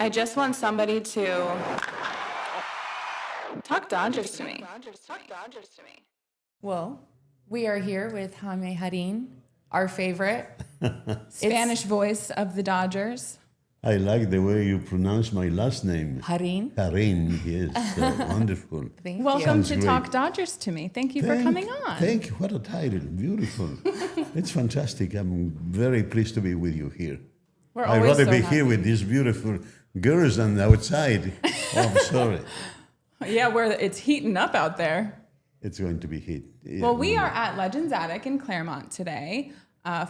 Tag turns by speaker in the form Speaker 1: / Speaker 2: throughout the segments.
Speaker 1: I just want somebody to talk Dodgers to me.
Speaker 2: Well, we are here with Jaime Jarrin, our favorite
Speaker 1: Spanish voice of the Dodgers.
Speaker 3: I like the way you pronounce my last name.
Speaker 2: Jarrin.
Speaker 3: Jarrin, yes, wonderful.
Speaker 2: Thank
Speaker 1: Welcome
Speaker 3: Sounds
Speaker 1: to
Speaker 3: great.
Speaker 1: Talk Dodgers to me. Thank you for coming on.
Speaker 3: Thank you. What a title. Beautiful. It's fantastic. I'm very pleased to be with you here.
Speaker 1: We're
Speaker 3: I'd
Speaker 1: always
Speaker 3: rather
Speaker 1: so
Speaker 3: be
Speaker 1: happy.
Speaker 3: here with these beautiful girls than outside. Oh, I'm sorry.
Speaker 1: Yeah, where it's heating up out there.
Speaker 3: It's going to be heat. Yeah.
Speaker 1: Well, we are at Legends Attic in Claremont today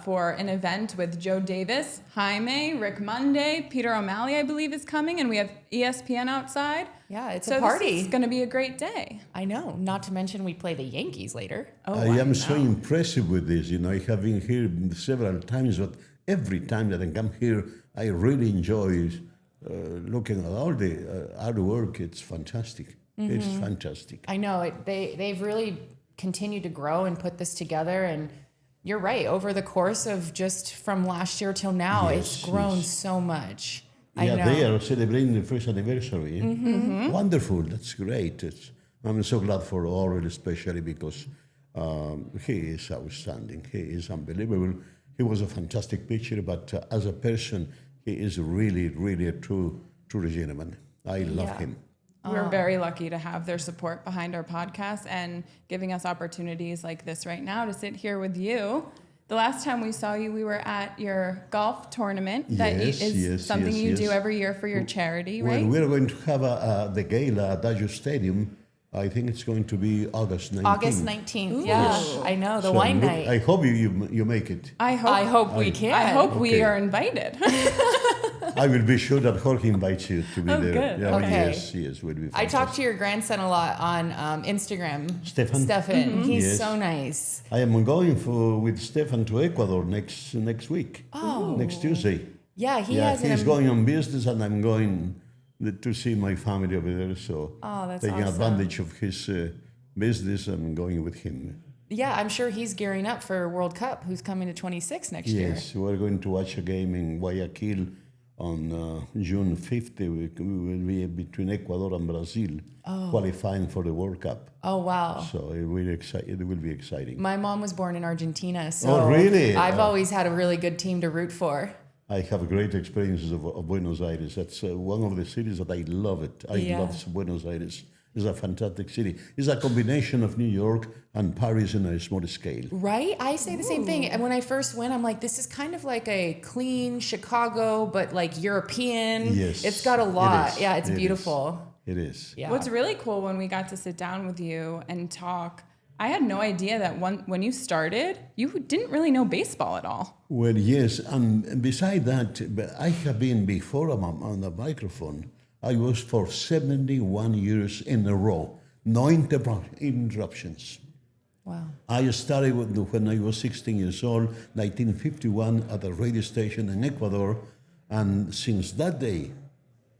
Speaker 1: for an event with Joe Davis, Jaime, Rick Monday, Peter O'Malley, I believe, is coming, and we have ESPN outside.
Speaker 2: Yeah, it's
Speaker 1: so
Speaker 2: a party.
Speaker 1: This is going to be a great day.
Speaker 2: I know. Not to mention we play the Yankees later.
Speaker 1: Oh,
Speaker 3: I am
Speaker 1: know.
Speaker 3: so impressed with this. You know, I have been here several times, but every time that I come here, I really enjoy looking at all the artwork. It's fantastic.
Speaker 1: Mm-hmm.
Speaker 3: It's fantastic.
Speaker 2: I know. They've really continued to grow and put this together. And you're right. Over the course of just from last year till now,
Speaker 3: Yes,
Speaker 2: it's grown
Speaker 3: yes.
Speaker 2: so much.
Speaker 3: Yeah,
Speaker 2: I know.
Speaker 3: they are celebrating the first anniversary. Wonderful. That's great. I'm so glad for Orel, especially because he is outstanding. He is unbelievable. He was a fantastic pitcher, but as a person, he is really, really a true gentleman. I love
Speaker 2: Yeah.
Speaker 3: him.
Speaker 1: We're very lucky to have their support behind our podcast and giving us opportunities like this right now to sit here with you. The last time we saw you, we were at your golf tournament. That is something you do every year for your charity, right?
Speaker 3: Well, we're going to have the gala at Dodger Stadium. I think it's going to be August 19th.
Speaker 2: August 19th. Yeah,
Speaker 1: Yes.
Speaker 2: I know. The
Speaker 3: So
Speaker 2: wine
Speaker 3: look,
Speaker 2: night.
Speaker 3: I hope you make it.
Speaker 1: I
Speaker 2: I hope we can.
Speaker 1: I hope we
Speaker 3: Okay.
Speaker 1: are invited.
Speaker 3: I will be sure that Jorge invites you to be
Speaker 1: Oh,
Speaker 3: there.
Speaker 1: good.
Speaker 3: Yeah,
Speaker 2: Okay.
Speaker 3: Yes, will be
Speaker 2: I
Speaker 3: fantastic.
Speaker 2: talk to your grandson a lot on Instagram.
Speaker 3: Stefan?
Speaker 2: Stefan. He's
Speaker 3: Yes.
Speaker 2: so nice.
Speaker 3: I am going with Stefan to Ecuador next week.
Speaker 2: Oh.
Speaker 3: Next Tuesday.
Speaker 2: Yeah, he
Speaker 3: Yeah,
Speaker 2: has
Speaker 3: he's
Speaker 2: an
Speaker 3: going on business, and I'm going to see my family over there. So
Speaker 2: Oh, that's
Speaker 3: taking
Speaker 2: awesome.
Speaker 3: advantage of his business and going with him.
Speaker 2: Yeah, I'm sure he's gearing up for World Cup, who's coming to 26 next year.
Speaker 3: Yes, we're going to watch a game in Guayaquil on June 5th. We will be between Ecuador and Brazil, qualifying for the World Cup.
Speaker 2: Oh, wow.
Speaker 3: So it will be exciting.
Speaker 2: My mom was born in Argentina, so
Speaker 3: Oh, really?
Speaker 2: I've always had a really good team to root for.
Speaker 3: I have great experiences of Buenos Aires. That's one of the cities that I love it. I
Speaker 2: Yeah.
Speaker 3: love Buenos Aires. It's a fantastic city. It's a combination of New York and Paris on a small scale.
Speaker 2: Right? I say the same thing. And when I first went, I'm like, this is kind of like a clean Chicago, but like European.
Speaker 3: Yes,
Speaker 2: It's got a
Speaker 3: it
Speaker 2: lot.
Speaker 3: is.
Speaker 2: Yeah, it's
Speaker 3: It is.
Speaker 2: beautiful.
Speaker 3: It is.
Speaker 2: Yeah.
Speaker 1: What's really cool when we got to sit down with you and talk, I had no idea that when you started, you didn't really know baseball at all.
Speaker 3: Well, yes, and beside that, but I have been before on the microphone. I was for 71 years in a row, no interruptions.
Speaker 2: Wow.
Speaker 3: I started when I was 16 years old, 1951, at a radio station in Ecuador, and since that day,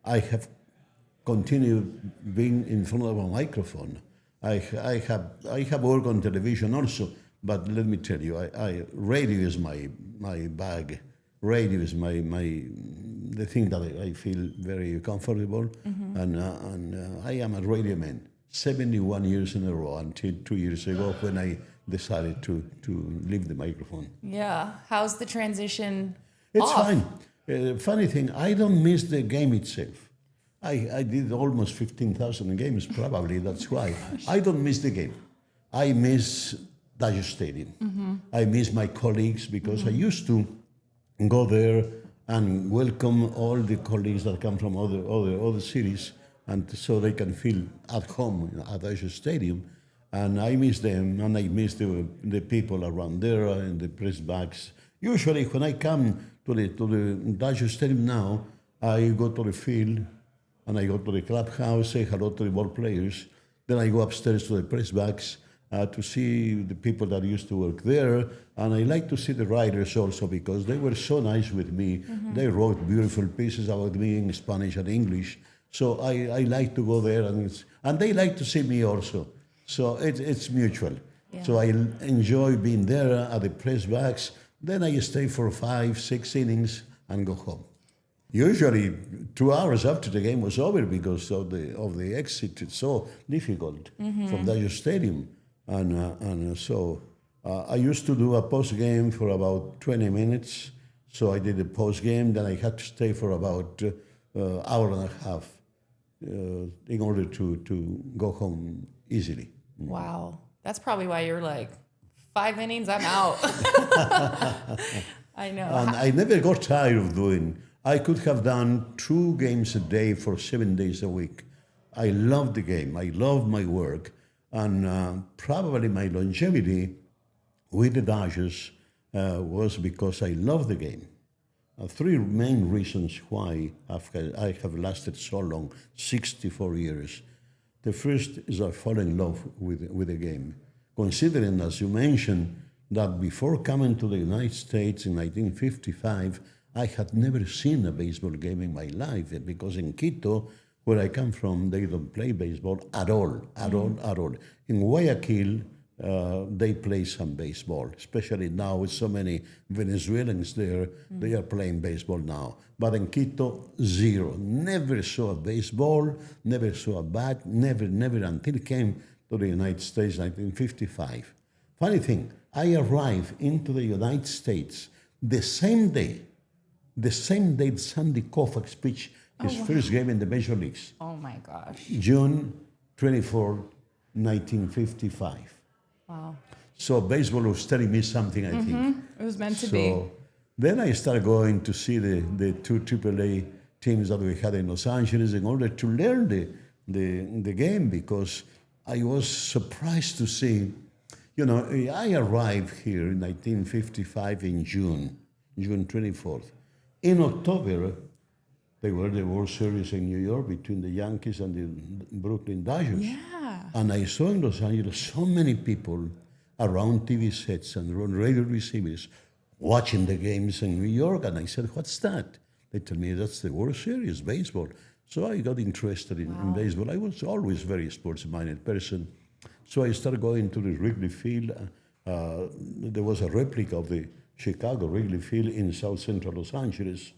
Speaker 3: I have continued being in front of a microphone. I have worked on television also, but let me tell you, radio is my bag. Radio is the thing that I feel very comfortable, and I am a radio man. 71 years in a row until 2 years ago when I decided to leave the microphone.
Speaker 2: Yeah. How's the transition?
Speaker 3: It's
Speaker 2: off?
Speaker 3: fine. Funny thing, I don't miss the game itself. I did almost 15,000 games, probably, that's why. I don't miss the game. I miss Dodger Stadium. I miss my colleagues because I used to go there and welcome all the colleagues that come from other cities, and so they can feel at home at Dodger Stadium. And I miss them, and I miss the people around there and the press box. Usually, when I come to the Dodger Stadium now, I go to the field and I go to the clubhouse, say hello to the ball players. Then I go upstairs to the press box to see the people that used to work there. And I like to see the writers also because they were so nice with me. They wrote beautiful pieces about me in Spanish and English. So I like to go there, and they like to see me also. So it's mutual.
Speaker 2: Yeah.
Speaker 3: So I enjoy being there at the press box. Then I stay for 5-6 innings and go home. Usually 2 hours after the game was over because of the exit. It's so difficult from Dodger Stadium, and so I used to do a post game for about 20 minutes. So I did a post game. Then I had to stay for about hour and a half in order to go home easily.
Speaker 2: Wow. That's probably why you're like, 5 innings, I'm out. I know.
Speaker 3: And I never got tired of doing. I could have done 2 games a day for 7 days a week. I love the game. I love my work. And probably my longevity with the Dodgers was because I love the game. 3 main reasons why I have lasted so long, 64 years. The first is I fall in love with the game. Considering, as you mentioned, that before coming to the United States in 1955, I had never seen a baseball game in my life because in Quito, where I come from, they don't play baseball at all. In Guayaquil, they play some baseball, especially now with so many Venezuelans there, they are playing baseball now. But in Quito, zero. Never saw a baseball, never saw a bat, never, until it came to the United States in 1955. Funny thing, I arrived into the United States the same day Sandy Koufax pitched his first game in the Major Leagues.
Speaker 2: Oh my gosh.
Speaker 3: June 24, 1955.
Speaker 2: Wow.
Speaker 3: So baseball was telling me something, I think.
Speaker 1: It was meant to be.
Speaker 3: Then I started going to see the 2 AAA teams that we had in Los Angeles in order to learn the game, because I was surprised to see, I arrived here in 1955 in June 24th. In October, they were the World Series in New York between the Yankees and the Brooklyn Dodgers.
Speaker 1: Yeah.
Speaker 3: And I saw in Los Angeles so many people around TV sets and around radio receivers watching the games in New York. And I said, what's that? They told me that's the World Series, baseball. So I got interested in baseball. I was always a very sports-minded person. So I started going to the Wrigley Field. There was a replica of the Chicago Wrigley Field in South Central Los Angeles,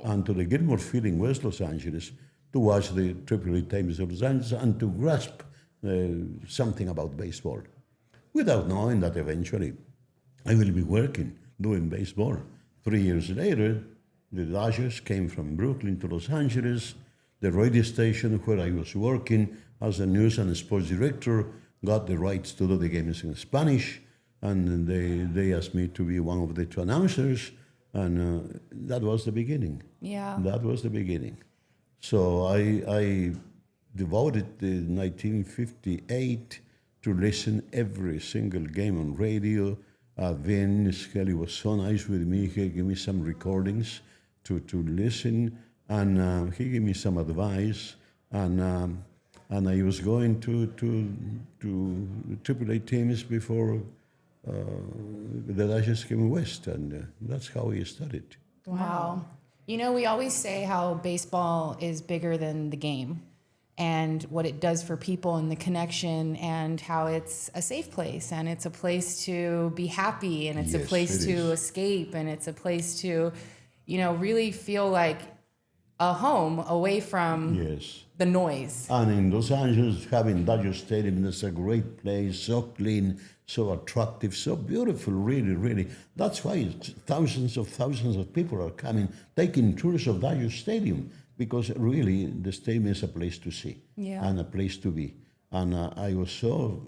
Speaker 3: and to the Gilmore Field in West Los Angeles to watch the AAA teams of Los Angeles and to grasp something about baseball, without knowing that eventually I will be working, doing baseball. 3 years later, the Dodgers came from Brooklyn to Los Angeles. The radio station where I was working as a news and sports director got the rights to do the games in Spanish. And they asked me to be one of the 2 announcers, and that was the beginning.
Speaker 2: Yeah.
Speaker 3: That was the beginning. So I devoted the 1958 to listen every single game on radio. Vin Scully was so nice with me. He gave me some recordings to listen, and he gave me some advice. And I was going to AAA teams before the Dodgers came west, and that's how we started.
Speaker 2: Wow. We always say how baseball is bigger than the game and what it does for people and the connection, and how it's a safe place, and it's a place to be happy, and it's a place to escape, and it's a place to, really feel like a home away from the noise.
Speaker 3: And in Los Angeles, having Dodger Stadium, is a great place, so clean, so attractive, so beautiful, really, really. That's why thousands of people are coming, taking tours of Dodger Stadium, because really the stadium is a place to see and a place to be. And I was so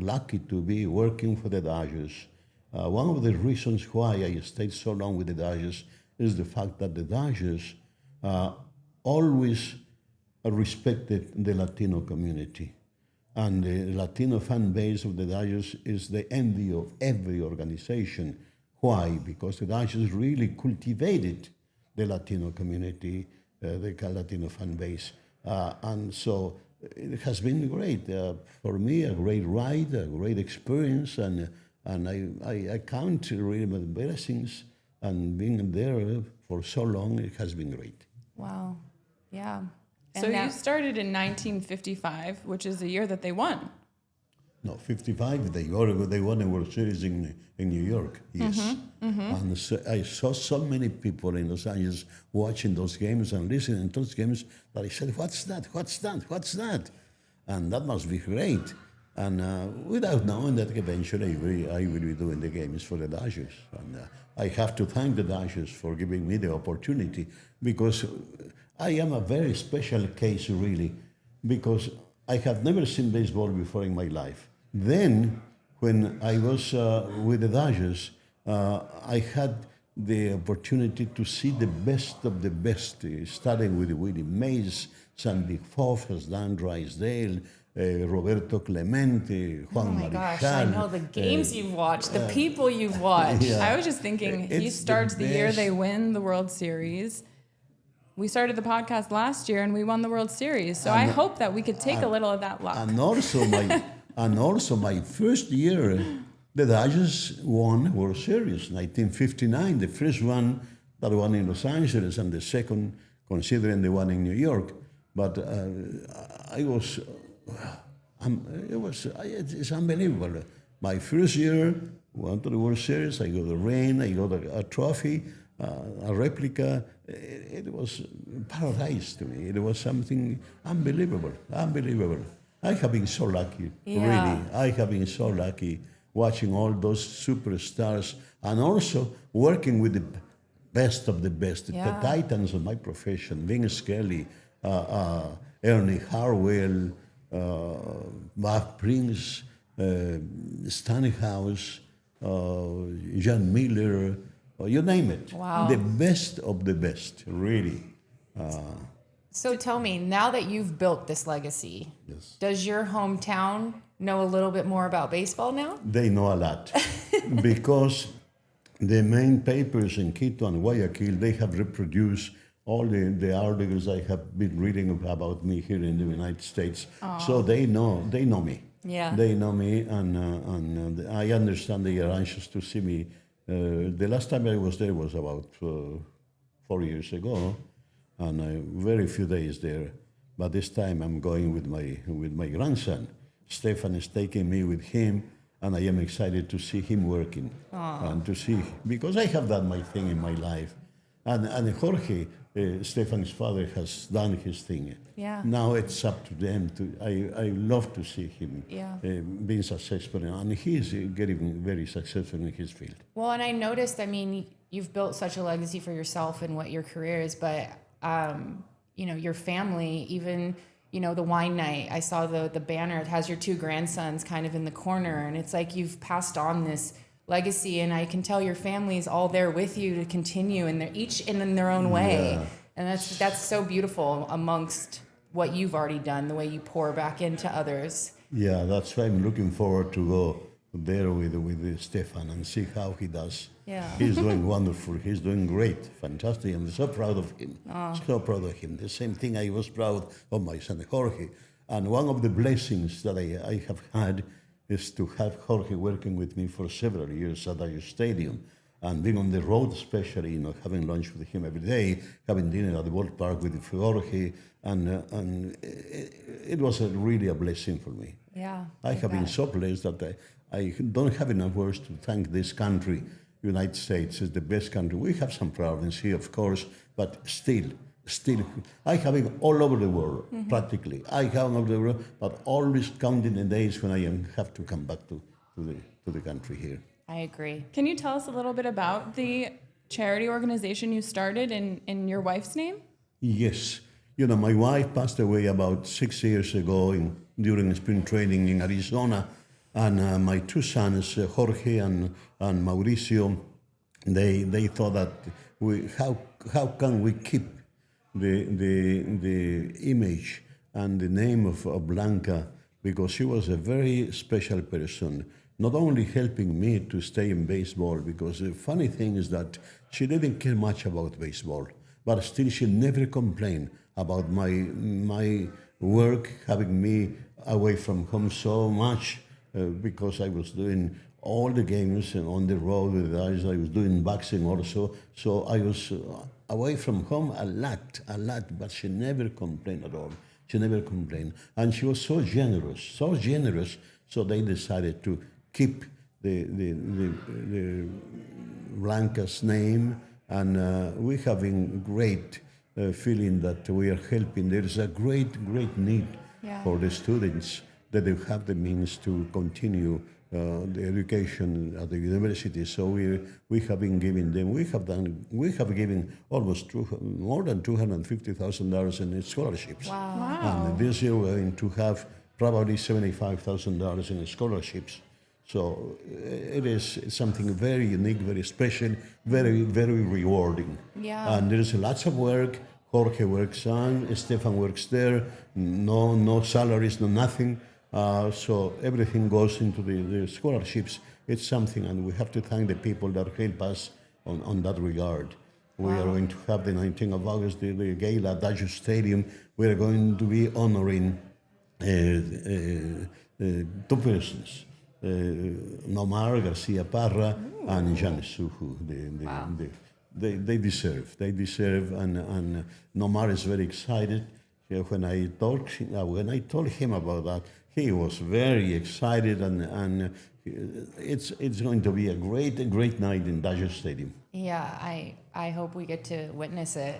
Speaker 3: lucky to be working for the Dodgers. One of the reasons why I stayed so long with the Dodgers is the fact that the Dodgers always respected the Latino community. And the Latino fan base of the Dodgers is the envy of every organization. Why? Because the Dodgers really cultivated the Latino community, the Latino fan base. And so it has been great. For me, a great ride, a great experience, and I count really my blessings, and being there for so long, it has been great.
Speaker 2: Wow. Yeah.
Speaker 1: So you started in 1955, which is the year that they won.
Speaker 3: No, 55. They won a World Series in New York. Yes, and so I saw so many people in Los Angeles watching those games and listening to those games that I said, "What's that? What's that? What's that?" And that must be great. And without knowing that eventually I will be doing the games for the Dodgers. And I have to thank the Dodgers for giving me the opportunity, because I am a very special case, really, because I have never seen baseball before in my life. Then, when I was with the Dodgers, I had the opportunity to see the best of the best, starting with Willie Mays, Sandy Koufax, Dan Drysdale, Roberto Clemente, Juan
Speaker 2: Oh my
Speaker 3: Marichal.
Speaker 2: gosh, I know the games you've watched, the people you've watched.
Speaker 3: Yeah.
Speaker 1: I was just thinking, he
Speaker 3: It's
Speaker 1: starts the year
Speaker 3: best.
Speaker 1: they win the World Series. We started the podcast last year and we won the World Series. So I hope that we could take a little of that luck.
Speaker 3: And also my first year, the Dodgers won World Series, 1959, the first one that won in Los Angeles, and the second, considering the one in New York. But it's unbelievable. My first year, went to the World Series. I got a ring, I got a trophy, a replica. It was paradise to me. It was something unbelievable. I have been so lucky, really. I have been so lucky watching all those superstars and also working with the best of the best, the titans of my profession, Vin Scully, Ernie Harwell, Mark Prince, Stanley House, John Miller, you name it.
Speaker 2: Wow.
Speaker 3: The best of the best, really.
Speaker 2: So tell me, now that you've built this legacy,
Speaker 3: Yes.
Speaker 2: does your hometown know a little bit more about baseball now?
Speaker 3: They know a lot because the main papers in Quito and Guayaquil, they have reproduced all the articles I have been reading about me here in the United States. So they know me.
Speaker 2: Yeah.
Speaker 3: They know me, and I understand they are anxious to see me. The last time I was there was about 4 years ago, and very few days there. But this time I'm going with my grandson. Stefan is taking me with him, and I am excited to see him working and to see, because I have done my thing in my life, and Jorge, Stefan's father, has done his thing.
Speaker 2: Yeah.
Speaker 3: Now it's up to them to. I love to see him being successful, and he's getting very successful in his field.
Speaker 2: Well, and I noticed, I mean, you've built such a legacy for yourself and what your career is, but, your family, even, the wine night, I saw the banner, it has your two grandsons kind of in the corner, and it's like you've passed on this legacy, and I can tell your family's all there with you to continue, and they're each in their own way.
Speaker 3: Yeah.
Speaker 2: And that's so beautiful amongst what you've already done, the way you pour back into others.
Speaker 3: Yeah, that's why I'm looking forward to go there with Stefan and see how he does.
Speaker 2: Yeah.
Speaker 3: He's doing wonderful. He's doing great. Fantastic. I'm so proud of him. So proud of him. The same thing I was proud of my son Jorge. And one of the blessings that I have had is to have Jorge working with me for several years at Dodger Stadium. And being on the road, especially, having lunch with him every day, having dinner at the ballpark with Jorge, and it was really a blessing for me.
Speaker 2: Yeah.
Speaker 3: I have been so blessed that I don't have enough words to thank this country. United States is the best country. We have some problems here, of course, but still, I have been all over the world, practically. I have all over the world, but always counting the days when I have to come back to the country here.
Speaker 2: I agree.
Speaker 1: Can you tell us a little bit about the charity organization you started in your wife's name?
Speaker 3: Yes. My wife passed away about 6 years ago during spring training in Arizona. And my two sons, Jorge and Mauricio, they thought that how can we keep the image and the name of Blanca, because she was a very special person, not only helping me to stay in baseball, because the funny thing is that she didn't care much about baseball, but still she never complained about my work, having me away from home so much. Because I was doing all the games and on the road with the guys. I was doing boxing also. So I was away from home a lot, but she never complained at all. She never complained. And she was so generous So they decided to keep the Blanca's name, and we have been great feeling that we are helping. There is a great need for the students that they have the means to continue the education at the university. So we have been giving them. We have given almost more than $250,000 in scholarships.
Speaker 2: Wow.
Speaker 3: And this year we're going to have probably $75,000 in scholarships. So it is something very unique, very special, very rewarding.
Speaker 2: Yeah.
Speaker 3: And there is lots of work. Jorge works on, Stefan works there. No salaries, no nothing. So everything goes into the scholarships. It's something, and we have to thank the people that help us on that regard. We are going to have the 19th of August, the gala at Dodger Stadium. We are going to be honoring two persons, Nomar Garcia Parra and Jan Suhu. They deserve, and Nomar is very excited. When I told him about that, he was very excited, and it's going to be a great night in Dodger Stadium.
Speaker 2: Yeah, I hope we get to witness it.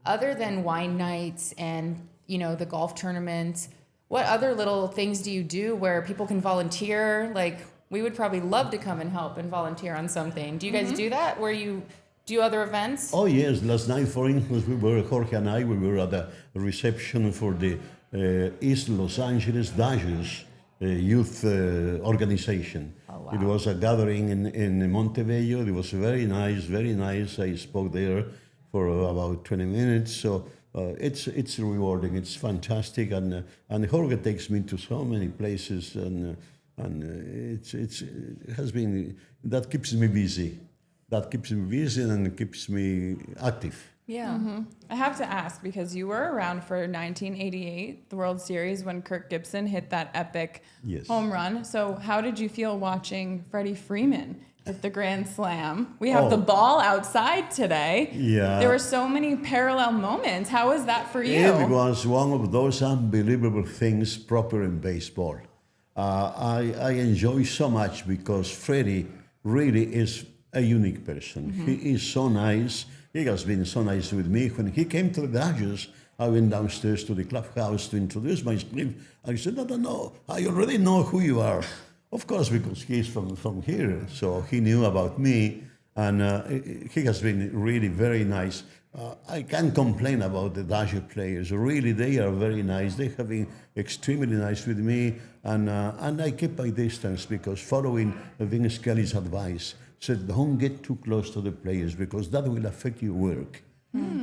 Speaker 2: Other than wine nights and the golf tournaments, what other little things do you do where people can volunteer? Like, we would probably love to come and help and volunteer on something. Do you guys do that? Where you do other events?
Speaker 3: Oh yes, last night, for instance, Jorge and I were at a reception for the East Los Angeles Dodgers youth organization.
Speaker 2: Oh, wow.
Speaker 3: It was a gathering in Montebello. It was very nice. I spoke there for about 20 minutes. So it's rewarding. It's fantastic, and Jorge takes me to so many places, and it has been, that keeps me busy. That keeps me busy and keeps me active.
Speaker 2: Yeah.
Speaker 1: I have to ask, because you were around for 1988, the World Series, when Kirk Gibson hit that epic home run. So how did you feel watching Freddie Freeman hit the Grand Slam? We have the ball outside today.
Speaker 3: Yeah.
Speaker 1: There were so many parallel moments. How was that for you?
Speaker 3: It was one of those unbelievable things proper in baseball. I enjoy so much because Freddie really is a unique person. He is so nice. He has been so nice with me. When he came to the Dodgers, I went downstairs to the clubhouse to introduce myself. I said, no, I already know who you are. Of course, because he's from here, so he knew about me, and he has been really very nice. I can't complain about the Dodger players. Really, they are very nice. They have been extremely nice with me, and I keep my distance because following Vin Scully's advice, said don't get too close to the players because that will affect your work.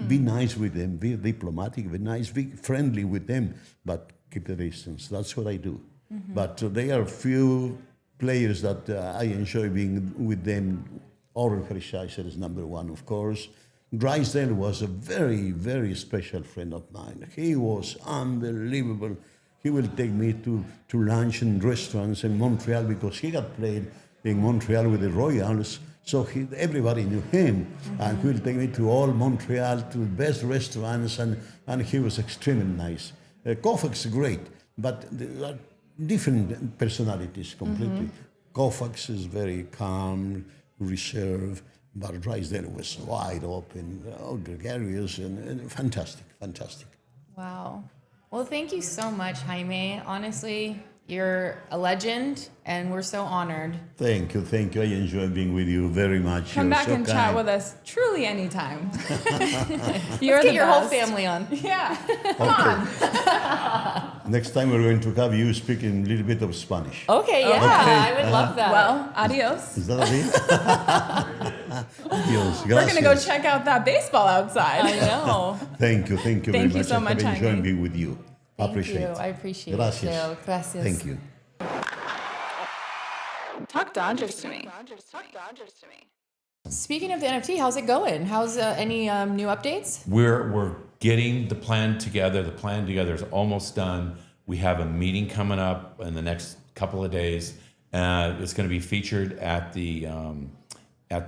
Speaker 3: Be nice with them, be diplomatic, be nice, be friendly with them, but keep the distance. That's what I do. But there are few players that I enjoy being with them. Oren Hershiser is number one, of course. Drysdale was a very special friend of mine. He was unbelievable. He will take me to lunch in restaurants in Montreal because he had played in Montreal with the Royals, so everybody knew him. And he will take me to all Montreal, to the best restaurants, and he was extremely nice. Koufax is great, but there are different personalities completely. Koufax is very calm, reserved, but Drysdale was wide open, gregarious, and fantastic.
Speaker 2: Wow. Well, thank you so much, Jaime. Honestly, you're a legend, and we're so honored.
Speaker 3: Thank you. I enjoy being with you very much.
Speaker 1: Come
Speaker 3: You're
Speaker 1: back
Speaker 3: so
Speaker 1: and
Speaker 3: kind.
Speaker 1: chat with us truly anytime.
Speaker 2: Let's
Speaker 1: You're
Speaker 2: get
Speaker 1: the
Speaker 2: your whole
Speaker 1: best.
Speaker 2: family on.
Speaker 1: Yeah.
Speaker 3: Okay. Next time we're going to have you speaking a little bit of Spanish.
Speaker 2: Okay, yeah, I would love that.
Speaker 1: Well, adios.
Speaker 3: Is that it? Adios.
Speaker 1: We're going to go
Speaker 3: Gracias.
Speaker 1: check out that baseball outside.
Speaker 2: I know.
Speaker 3: Thank you very
Speaker 1: Thank you
Speaker 3: much.
Speaker 1: so much,
Speaker 3: I have enjoyed
Speaker 1: Jaime.
Speaker 3: being with you.
Speaker 2: Thank
Speaker 3: Appreciate
Speaker 2: you.
Speaker 3: it.
Speaker 2: I appreciate
Speaker 3: Gracias.
Speaker 2: it too. Gracias.
Speaker 3: Thank you.
Speaker 1: Talk Dodgers to me.
Speaker 2: Speaking of the NFT, how's it going? How's any new updates?
Speaker 4: We're getting the plan together. The plan together is almost done. We have a meeting coming up in the next couple of days. It's going to be featured at the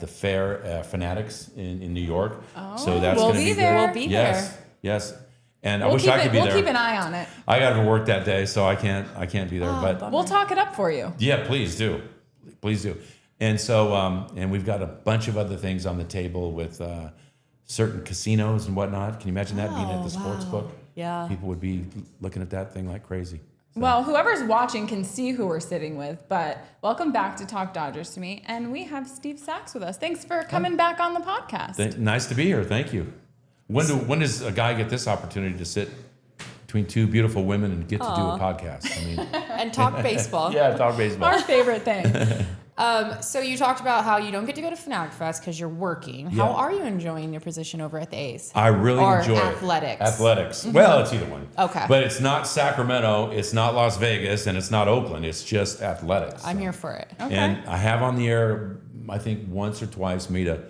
Speaker 4: fair Fanatics in New York. So that's
Speaker 1: We'll
Speaker 4: going to
Speaker 1: be
Speaker 4: be
Speaker 1: there.
Speaker 4: good.
Speaker 2: We'll be
Speaker 4: yes,
Speaker 2: there.
Speaker 4: Yes. And I wish I could be there.
Speaker 1: We'll keep an eye on it.
Speaker 4: I got to work that day, so I can't be there. But
Speaker 1: We'll talk it up for you.
Speaker 4: yeah, please do. And so, and we've got a bunch of other things on the table with certain casinos and whatnot. Can you imagine that being at the sports book?
Speaker 2: Yeah.
Speaker 4: People would be looking at that thing like crazy. So.
Speaker 1: Well, whoever's watching can see who we're sitting with, but welcome back to Talk Dodgers to Me. And we have Steve Sax with us. Thanks for coming back on the podcast.
Speaker 4: Nice to be here. Thank you. When does a guy get this opportunity to sit between two beautiful women and get to do a podcast? I mean,
Speaker 2: And talk baseball.
Speaker 4: yeah, talk baseball.
Speaker 1: Our favorite thing.
Speaker 2: So you talked about how you don't get to go to Fanatic Fest because you're working.
Speaker 4: Yeah.
Speaker 2: How are you enjoying your position over at the A's?
Speaker 4: I really enjoy
Speaker 2: athletics?
Speaker 4: Athletics. Well, it's either one.
Speaker 2: Okay.
Speaker 4: But it's not Sacramento, it's not Las Vegas, and it's not Oakland. It's just athletics.
Speaker 2: I'm here for it.
Speaker 1: Okay.
Speaker 4: And I have on the air, I think once or twice, made a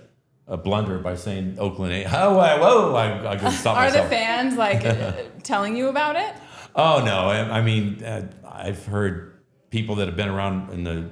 Speaker 4: blunder by saying Oakland A's. I could stop
Speaker 1: Are
Speaker 4: myself.
Speaker 1: the fans telling you about it?
Speaker 4: Oh, no. I mean, I've heard people that have been around in the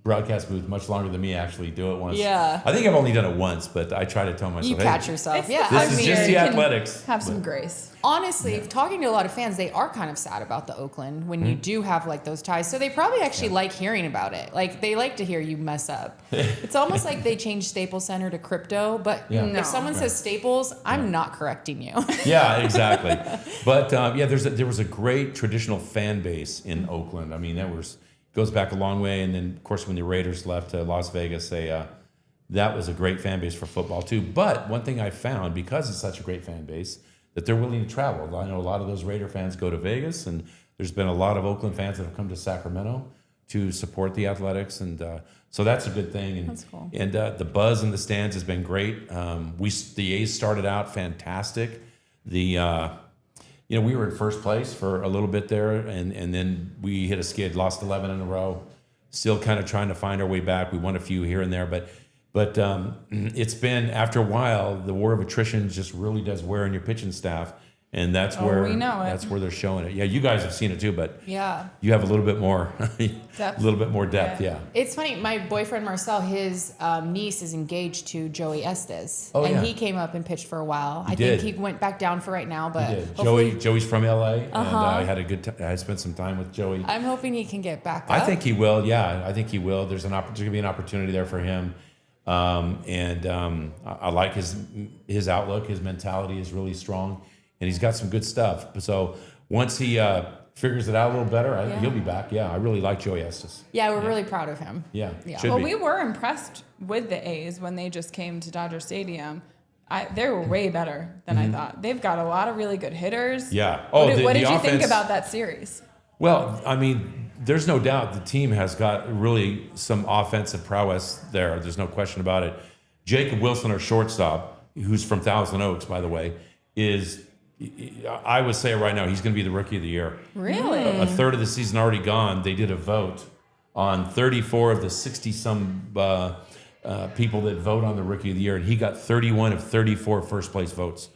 Speaker 4: broadcast booth much longer than me actually do it once.
Speaker 2: Yeah.
Speaker 4: I think I've only done it once, but I try to tell myself,
Speaker 2: You
Speaker 4: hey,
Speaker 2: catch yourself. Yeah.
Speaker 4: This is just the
Speaker 1: You can
Speaker 4: athletics.
Speaker 1: Have some grace.
Speaker 2: Honestly, talking to a lot of fans, they are kind of sad about the Oakland when you do have like those ties. So they probably actually like hearing about it. Like they like to hear you mess up. It's almost like they changed Staples Center to crypto, but
Speaker 4: Yeah.
Speaker 1: No.
Speaker 2: if someone says Staples, I'm not correcting you.
Speaker 4: Yeah, exactly. But there was a great traditional fan base in Oakland. I mean, goes back a long way. And then, of course, when the Raiders left to Las Vegas, that was a great fan base for football too. But one thing I found, because it's such a great fan base, that they're willing to travel. I know a lot of those Raider fans go to Vegas, and there's been a lot of Oakland fans that have come to Sacramento to support the Athletics, and so that's a good thing. And,
Speaker 1: That's cool.
Speaker 4: And the buzz in the stands has been great. The A's started out fantastic. We were in first place for a little bit there, and then we hit a skid, lost 11 in a row. Still kind of trying to find our way back. We won a few here and there, but it's been, after a while, the war of attrition just really does wear on your pitching staff, and that's where
Speaker 1: we know it.
Speaker 4: That's where they're showing it. Yeah, you guys have seen it too, but
Speaker 2: Yeah.
Speaker 4: you have a little bit more
Speaker 1: Depth.
Speaker 4: a little bit more depth. Yeah.
Speaker 2: It's funny. My boyfriend Marcel, his niece is engaged to Joey Estes,
Speaker 4: Oh,
Speaker 2: and
Speaker 4: yeah.
Speaker 2: he came up and pitched for a while. I
Speaker 4: did.
Speaker 2: think he went back down for right now, but
Speaker 4: He did.
Speaker 2: hopefully-
Speaker 4: Joey's from LA, and I had a good time. I spent some time with Joey.
Speaker 2: I'm hoping he can get back up.
Speaker 4: I think he will. Yeah, I think he will. There's going to be an opportunity there for him, I like his outlook. His mentality is really strong, and he's got some good stuff. So once he figures it out a little better, he'll be back. Yeah, I really like Joey Estes.
Speaker 2: Yeah, we're really proud of him.
Speaker 4: Yeah,
Speaker 2: Yeah.
Speaker 4: should
Speaker 1: Well,
Speaker 4: be.
Speaker 1: we were impressed with the A's when they just came to Dodger Stadium. They were way better than I thought. They've got a lot of really good hitters.
Speaker 4: Yeah. Oh,
Speaker 1: What did
Speaker 4: the
Speaker 1: you think
Speaker 4: offense-
Speaker 1: about that series?
Speaker 4: Well, I mean, there's no doubt the team has got really some offensive prowess there. There's no question about it. Jacob Wilson, our shortstop, who's from Thousand Oaks, by the way, I would say right now he's going to be the rookie of the year.
Speaker 1: Really?
Speaker 4: A third of the season already gone. They did a vote on 34 of the 60-some people that vote on the rookie of the year, and he got 31 of 34 first place votes.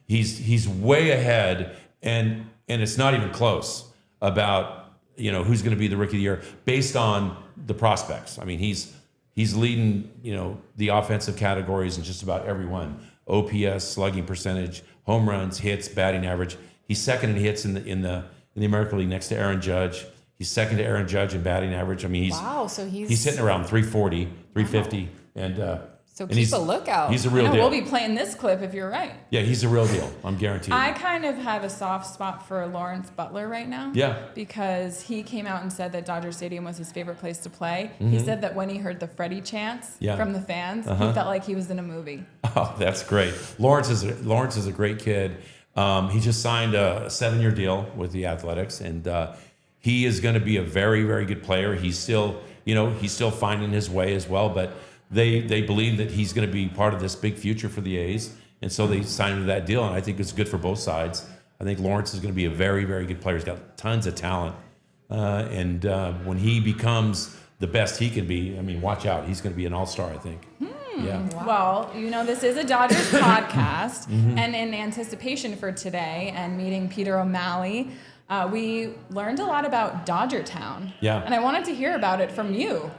Speaker 4: He's way ahead, and it's not even close about who's going to be the rookie of the year based on the prospects. I mean, he's leading the offensive categories in just about every one. OPS, slugging percentage, home runs, hits, batting average. He's second in hits in the American League next to Aaron Judge. He's second to Aaron Judge in batting average. I mean, he's hitting around 340, 350, and
Speaker 2: So
Speaker 4: and
Speaker 2: keep
Speaker 4: he's
Speaker 2: a lookout.
Speaker 4: He's a real
Speaker 1: I know,
Speaker 4: deal.
Speaker 1: we'll be playing this clip if you're right.
Speaker 4: Yeah, he's a real deal. I'm guaranteed.
Speaker 1: I kind of have a soft spot for Lawrence Butler right now.
Speaker 4: Yeah.
Speaker 1: Because he came out and said that Dodger Stadium was his favorite place to play. He said that when he heard the Freddie chants
Speaker 4: Yeah.
Speaker 1: from the fans, he felt like he was in a movie.
Speaker 4: Oh, that's great. Lawrence is a great kid. He just signed a 7-year deal with the Athletics, and he is going to be a very, very good player. He's still finding his way as well, but they believe that he's going to be part of this big future for the A's, and so they signed him to that deal, and I think it's good for both sides. I think Lawrence is going to be a very, very good player. He's got tons of talent, and when he becomes the best he can be, I mean, watch out. He's going to be an all-star, I think. Yeah.
Speaker 1: Well, this is a Dodgers podcast, and in anticipation for today and meeting Peter O'Malley, we learned a lot about Dodgertown.
Speaker 4: Yeah.
Speaker 1: And I wanted to hear about it from you.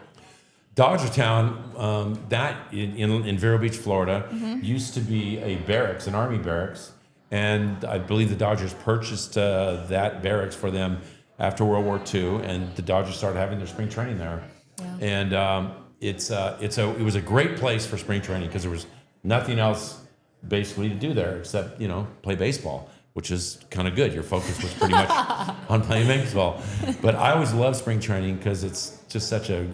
Speaker 4: Dodgertown, that in Vero Beach, Florida, used to be a barracks, an army barracks, and I believe the Dodgers purchased that barracks for them after World War II, and the Dodgers started having their spring training there. And it was a great place for spring training because there was nothing else basically to do there except play baseball, which is kind of good. Your focus was pretty much on playing baseball. But I always love spring training because it's just such a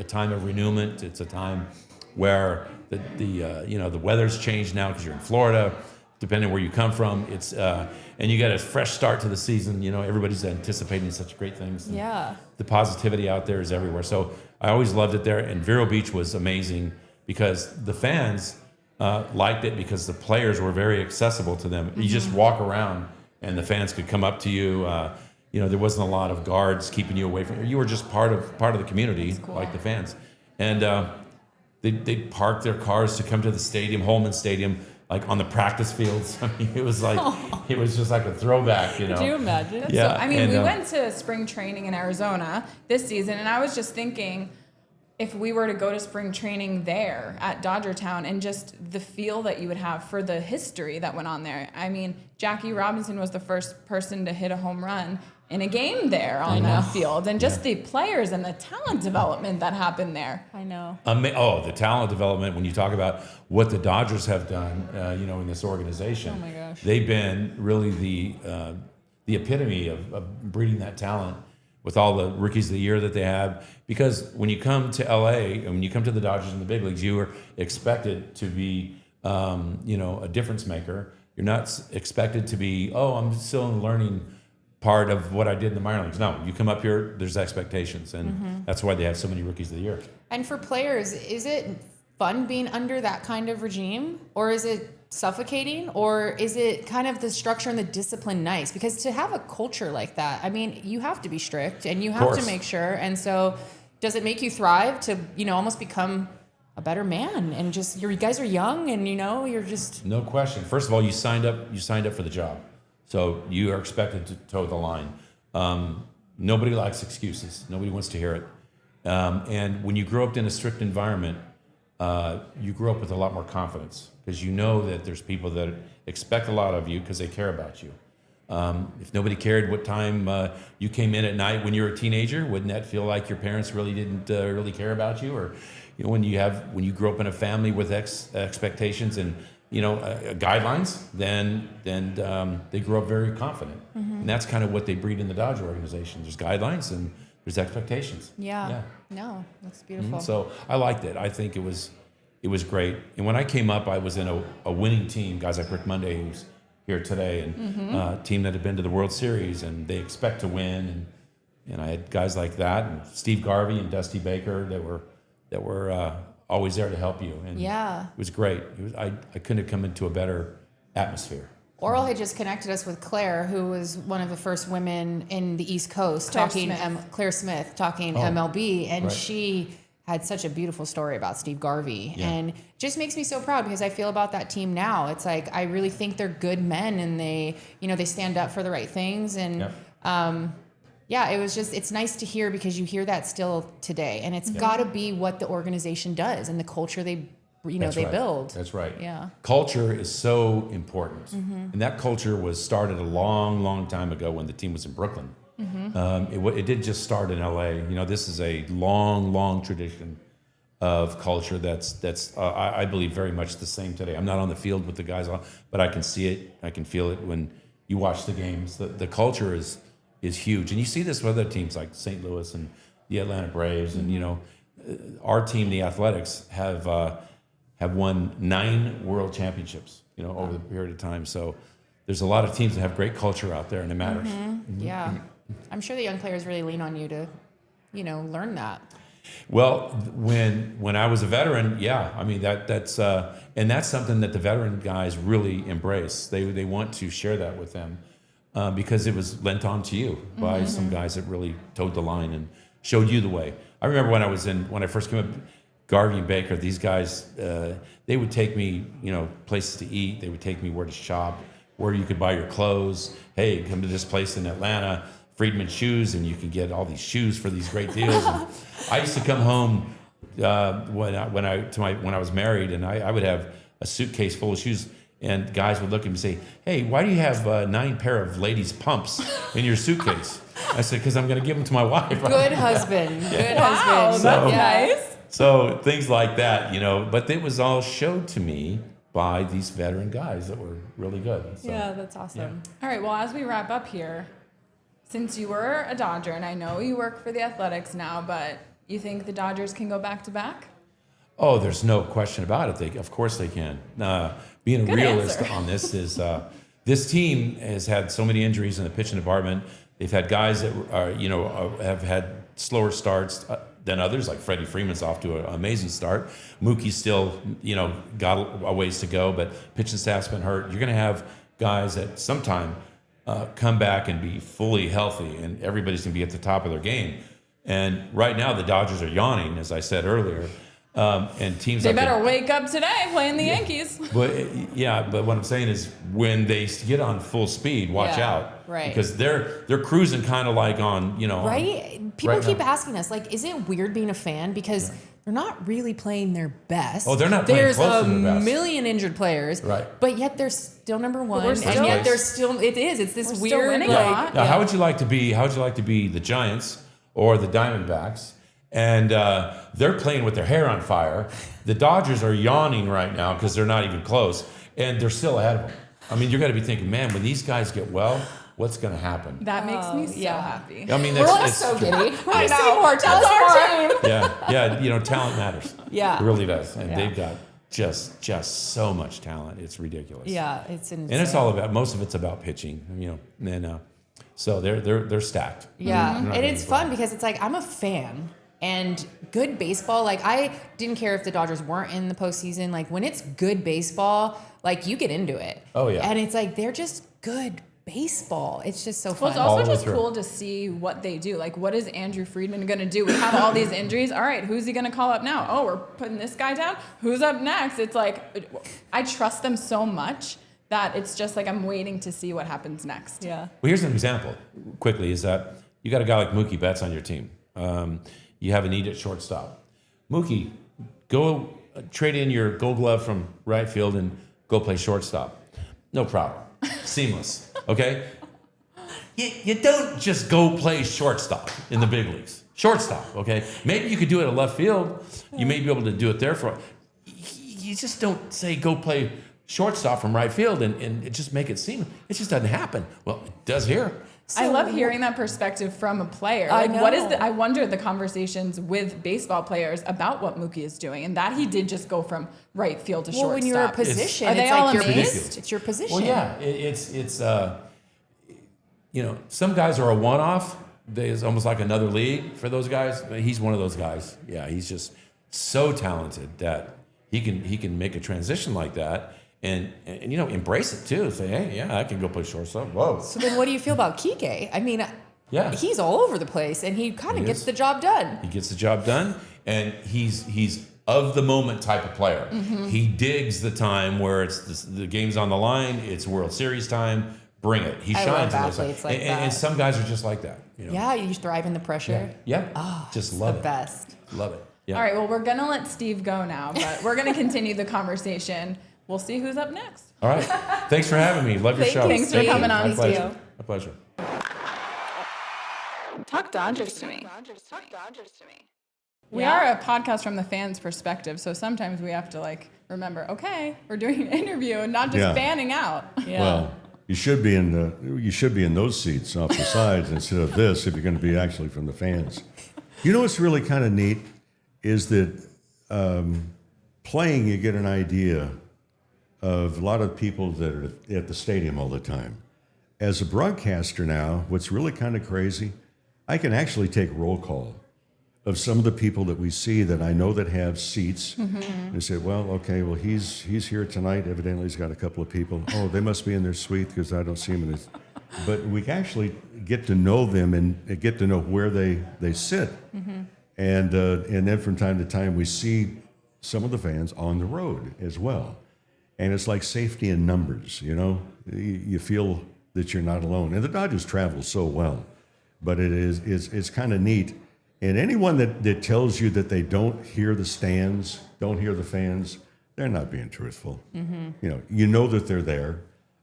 Speaker 4: time of renewment. It's a time where the weather's changed now because you're in Florida. Depending where you come from, it's and you got a fresh start to the season. Everybody's anticipating such great things.
Speaker 2: Yeah.
Speaker 4: The positivity out there is everywhere. So I always loved it there. And Vero Beach was amazing because the fans liked it because the players were very accessible to them. You just walk around and the fans could come up to you. There wasn't a lot of guards keeping you away from you. You were just part of the community, cool. Like the fans. And they parked their cars to come to the stadium, Holman Stadium, like on the practice fields. I mean, it was just like a throwback,
Speaker 2: Could you imagine?
Speaker 4: Yeah.
Speaker 1: We went to spring training in Arizona this season, and I was just thinking, if we were to go to spring training there at Dodgertown and just the feel that you would have for the history that went on there. I mean, Jackie Robinson was the first person to hit a home run in a game there on that field, and just the players and the talent development that happened there.
Speaker 2: I know.
Speaker 4: The talent development, when you talk about what the Dodgers have done, in this organization.
Speaker 2: Oh my gosh.
Speaker 4: They've been really the epitome of breeding that talent with all the rookies of the year that they have. Because when you come to LA and when you come to the Dodgers in the big leagues, you are expected to be, a difference maker. You're not expected to be, I'm still in the learning part of what I did in the minor leagues. No, you come up here, there's expectations, and that's why they have so many rookies of the year.
Speaker 2: And for players, is it fun being under that kind of regime, or is it suffocating, or is it kind of the structure and the discipline nice? Because to have a culture like that, I mean, you have to be strict and you have to make sure. And so does it make you thrive to, almost become a better man? And just, you guys are young and, you're just...
Speaker 4: No question. First of all, you signed up for the job. So you are expected to toe the line. Nobody likes excuses. Nobody wants to hear it. And when you grow up in a strict environment, you grow up with a lot more confidence because you know that there's people that expect a lot of you because they care about you. If nobody cared what time you came in at night when you were a teenager, wouldn't that feel like your parents really didn't really care about you? Or when you grow up in a family with expectations and guidelines, then they grow up very confident. And that's kind of what they breed in the Dodger organization. There's guidelines and there's expectations.
Speaker 2: Yeah. No, that's beautiful.
Speaker 4: So I liked it. I think it was great. And when I came up, I was in a winning team, guys like Rick Monday, who's here today, and a team that had been to the World Series, and they expect to win. And I had guys like that, and Steve Garvey and Dusty Baker that were always there to help you. And it was great. I couldn't have come into a better atmosphere.
Speaker 2: Oral had just connected us with Claire, who was one of the first women in the East Coast Claire Smith talking MLB, and she had such a beautiful story about Steve Garvey, and just makes me so proud because I feel about that team now. It's like I really think they're good men, and they stand up for the right things, and it was just, it's nice to hear because you hear that still today, and it's got to be what the organization does and the culture they build. That's right. Yeah.
Speaker 4: Culture is so important. And that culture was started a long, long time ago when the team was in Brooklyn. It didn't just start in LA. This is a long, long tradition of culture that's I believe very much the same today. I'm not on the field with the guys, but I can see it. I can feel it when you watch the games. The culture is huge. And you see this with other teams like St. Louis and the Atlanta Braves. And, our team, the Athletics, have won 9 world championships, over the period of time. So there's a lot of teams that have great culture out there, and it matters.
Speaker 2: Yeah. I'm sure the young players really lean on you to, learn that.
Speaker 4: Well, when I was a veteran, I mean, that's and that's something that the veteran guys really embrace. They want to share that with them because it was lent on to you by some guys that really towed the line and showed you the way. I remember when I first came up, Garvey and Baker, these guys, they would take me, places to eat. They would take me where to shop, where you could buy your clothes. Hey, come to this place in Atlanta, Friedman Shoes, and you can get all these shoes for these great deals. And I used to come home when I was married, and I would have a suitcase full of shoes. And guys would look at me and say, hey, why do you have 9 pair of ladies' pumps in your suitcase? I said, because I'm going to give them to my wife.
Speaker 2: Good husband. Good
Speaker 1: Wow,
Speaker 2: husband.
Speaker 1: that's
Speaker 2: Yeah.
Speaker 1: nice.
Speaker 4: So things like that, but it was all showed to me by these veteran guys that were really good. So,
Speaker 2: Yeah, that's awesome.
Speaker 1: All right, well, as we wrap up here, since you were a Dodger, and I know you work for the Athletics now, but you think the Dodgers can go back-to-back?
Speaker 4: Oh, there's no question about it. Of course they can. Being a
Speaker 1: Good
Speaker 4: realist
Speaker 1: answer.
Speaker 4: on this is this team has had so many injuries in the pitching department. They've had guys that are, have had slower starts than others, like Freddie Freeman's off to an amazing start. Mookie's still, got a ways to go, but pitching staff's been hurt. You're going to have guys that sometime come back and be fully healthy, and everybody's going to be at the top of their game. And right now, the Dodgers are yawning, as I said earlier. And teams
Speaker 1: They
Speaker 4: like
Speaker 1: better wake up today playing the Yankees.
Speaker 4: but what I'm saying is when they get on full speed, watch
Speaker 2: Yeah,
Speaker 4: out,
Speaker 2: right.
Speaker 4: Because they're cruising kind of like on,
Speaker 2: Right? People
Speaker 4: right
Speaker 2: keep
Speaker 4: now.
Speaker 2: asking us, like, is it weird being a fan? Because they're not really playing their best.
Speaker 4: Oh, they're not playing
Speaker 2: There's
Speaker 4: close
Speaker 2: a
Speaker 4: to their best.
Speaker 2: million injured players.
Speaker 4: Right.
Speaker 2: But yet they're still number one.
Speaker 1: we're
Speaker 2: And
Speaker 1: still-
Speaker 2: yet they're still, it's this
Speaker 1: We're still
Speaker 2: weird,
Speaker 1: winning a
Speaker 2: like,
Speaker 1: lot.
Speaker 4: Now, how would you like to be the Giants or the Diamondbacks? And they're playing with their hair on fire. The Dodgers are yawning right now because they're not even close, and they're still ahead of them. I mean, you're going to be thinking, man, when these guys get well, what's going to happen?
Speaker 1: That makes me so
Speaker 2: yeah.
Speaker 1: happy.
Speaker 4: I mean,
Speaker 2: We're all
Speaker 4: it's
Speaker 2: so
Speaker 4: true.
Speaker 2: giddy.
Speaker 1: I
Speaker 2: We
Speaker 1: know.
Speaker 2: see more. Tell
Speaker 1: That's
Speaker 2: us
Speaker 1: our
Speaker 2: more.
Speaker 1: team.
Speaker 4: Yeah, talent matters.
Speaker 2: Yeah.
Speaker 4: It really does, and
Speaker 2: Yeah.
Speaker 4: they've got just so much talent. It's ridiculous.
Speaker 2: Yeah, it's insane.
Speaker 4: And it's all about, most of it's about pitching, and so they're stacked.
Speaker 2: Yeah,
Speaker 4: They're not
Speaker 2: and
Speaker 4: gonna
Speaker 2: it's
Speaker 4: be
Speaker 2: fun because it's like I'm a fan and good baseball. Like I didn't care if the Dodgers weren't in the postseason. Like when it's good baseball, like you get into it.
Speaker 4: Oh, yeah.
Speaker 2: and it's like they're just good baseball. It's just so
Speaker 1: Well,
Speaker 2: fun.
Speaker 1: it's
Speaker 4: All
Speaker 1: also
Speaker 4: the way
Speaker 1: just
Speaker 4: through.
Speaker 1: cool to see what they do. Like, what is Andrew Friedman going to do? We have all these injuries. All right, who's he going to call up now? Oh, we're putting this guy down. Who's up next? It's like, I trust them so much that it's just like I'm waiting to see what happens next.
Speaker 2: Yeah.
Speaker 4: Well, here's an example, quickly, is that you got a guy like Mookie Betts on your team. You have a need at shortstop. Mookie, go trade in your gold glove from right field and go play shortstop. No problem. Seamless, okay? You don't just go play shortstop in the big leagues. Shortstop, okay? Maybe you could do it at left field. You may be able to do it there for. You just don't say go play shortstop from right field and just make it seem. It just doesn't happen. Well, it does here.
Speaker 1: I love hearing that perspective from a player.
Speaker 2: I
Speaker 1: Like, what is
Speaker 2: know.
Speaker 1: I wonder the conversations with baseball players about what Mookie is doing, and that he did just go from right field to
Speaker 2: Well,
Speaker 1: shortstop.
Speaker 2: when you're a position,
Speaker 1: Are
Speaker 2: it's
Speaker 1: they
Speaker 2: like
Speaker 1: all
Speaker 2: your
Speaker 1: amazed?
Speaker 2: It's your position.
Speaker 4: Well, yeah, it's some guys are a one-off. There's almost like another league for those guys. He's one of those guys. Yeah, he's just so talented that he can make a transition like that and embrace it too. Say, hey, yeah, I can go play shortstop. Whoa.
Speaker 2: So then, what do you feel about Kike? I mean,
Speaker 4: Yeah.
Speaker 2: he's all over the place, and he kind
Speaker 4: He
Speaker 2: of gets
Speaker 4: is.
Speaker 2: the job done.
Speaker 4: He gets the job done, and he's of the moment type of player.
Speaker 2: Mm-hmm.
Speaker 4: He digs the time where it's the game's on the line. It's World Series time. Bring it. He
Speaker 2: I
Speaker 4: shines
Speaker 2: love
Speaker 4: in those
Speaker 2: athletes like
Speaker 4: and
Speaker 2: that.
Speaker 4: some guys are just like that.
Speaker 2: Yeah, you thrive in the pressure.
Speaker 4: Yeah. just love
Speaker 2: The
Speaker 4: it.
Speaker 2: best.
Speaker 4: Love it. Yeah.
Speaker 1: All right, well, we're going to let Steve go now, but we're going to continue the conversation. We'll see who's up next.
Speaker 4: All right. Thanks for having me. Love your
Speaker 2: Thank
Speaker 4: show.
Speaker 2: you,
Speaker 1: Thanks for
Speaker 2: Steve.
Speaker 1: coming on,
Speaker 4: My
Speaker 1: Steve.
Speaker 4: pleasure. My pleasure.
Speaker 1: Talk Dodgers to me. We are a podcast from the fans' perspective, so sometimes we have to remember, okay, we're doing an interview and not just
Speaker 5: Yeah.
Speaker 1: fanning out.
Speaker 2: Yeah.
Speaker 5: Well, you should be in those seats off the sides instead of this if you're going to be actually from the fans. You know what's really kind of neat is that playing, you get an idea of a lot of people that are at the stadium all the time. As a broadcaster now, what's really kind of crazy, I can actually take roll call of some of the people that we see that I know that have seats. They say, well, okay, well, he's here tonight. Evidently, he's got a couple of people. Oh, they must be in their suite because I don't see them in his. But we actually get to know them and get to know where they sit. And then from time to time, we see some of the fans on the road as well. And it's like safety in numbers, You feel that you're not alone. And the Dodgers travel so well. But it's kind of neat. And anyone that tells you that they don't hear the stands, don't hear the fans, they're not being truthful. You know that they're there.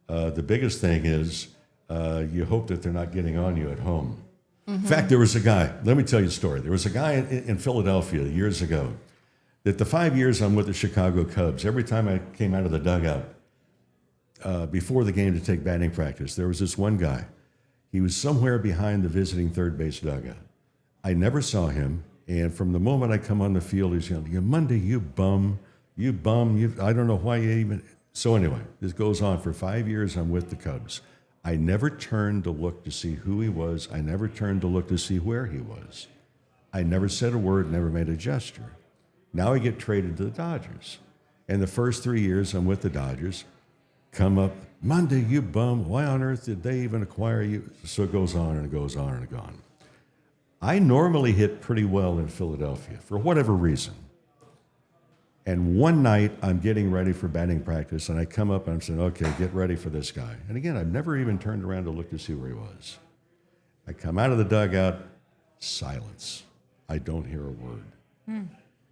Speaker 5: The biggest thing is you hope that they're not getting on you at home. In fact, there was a guy, let me tell you a story. There was a guy in Philadelphia years ago that the 5 years I'm with the Chicago Cubs, every time I came out of the dugout before the game to take batting practice, there was this one guy. He was somewhere behind the visiting third base dugout. I never saw him, and from the moment I come on the field, he's yelling, Monday, you bum, I don't know why you even... So anyway, this goes on for 5 years. I'm with the Cubs. I never turned to look to see who he was. I never turned to look to see where he was. I never said a word, never made a gesture. Now I get traded to the Dodgers. And the first 3 years I'm with the Dodgers, come up, Monday, you bum, why on earth did they even acquire you? So it goes on and it goes on and it goes on. I normally hit pretty well in Philadelphia for whatever reason. And one night I'm getting ready for batting practice and I come up and I'm saying, okay, get ready for this guy. And again, I've never even turned around to look to see where he was. I come out of the dugout, silence. I don't hear a word.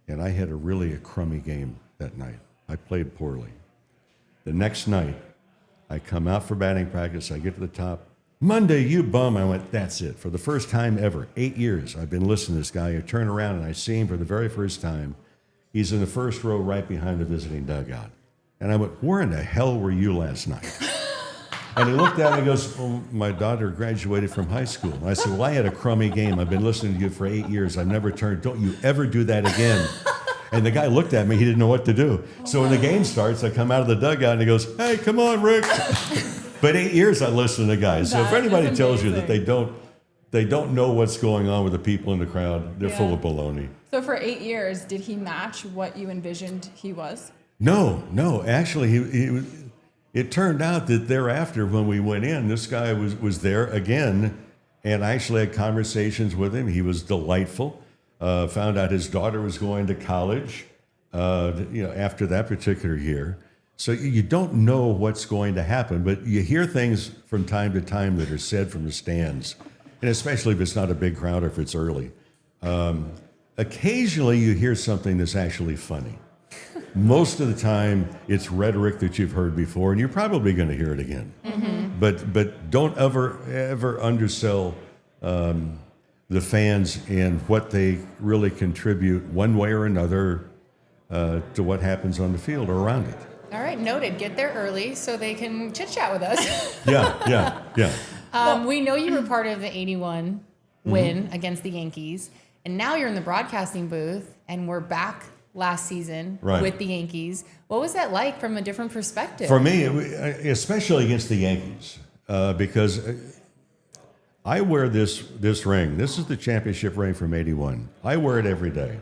Speaker 5: And I had a crummy game that night. I played poorly. The next night, I come out for batting practice. I get to the top. Monday, you bum. I went, that's it. For the first time ever, 8 years, I've been listening to this guy. I turn around and I see him for the very first time. He's in the first row right behind the visiting dugout. And I went, where in the hell were you last night? And he looked at me and goes, well, my daughter graduated from high school. And I said, well, I had a crummy game. I've been listening to you for 8 years. I've never turned. Don't you ever do that again. And the guy looked at me. He didn't know what to do. So when the game starts, I come out of the dugout and he goes, hey, come on, Rick. But 8 years I listened to guys. So if anybody tells you that they don't know what's going on with the people in the crowd, they're full of baloney.
Speaker 1: So for 8 years, did he match what you envisioned he was?
Speaker 5: No. Actually, it turned out that thereafter, when we went in, this guy was there again, and I actually had conversations with him. He was delightful. Found out his daughter was going to college, after that particular year. So you don't know what's going to happen, but you hear things from time to time that are said from the stands, and especially if it's not a big crowd or if it's early. Occasionally you hear something that's actually funny. Most of the time it's rhetoric that you've heard before, and you're probably going to hear it again. But don't ever undersell the fans and what they really contribute one way or another to what happens on the field or around it.
Speaker 2: All right, noted. Get there early so they can chit-chat with us.
Speaker 5: Yeah.
Speaker 2: We know you were part of the 81 win against the Yankees, and now you're in the broadcasting booth, and we're back last season with the Yankees. What was that like from a different perspective?
Speaker 5: For me, especially against the Yankees, because I wear this ring. This is the championship ring from 81. I wear it every day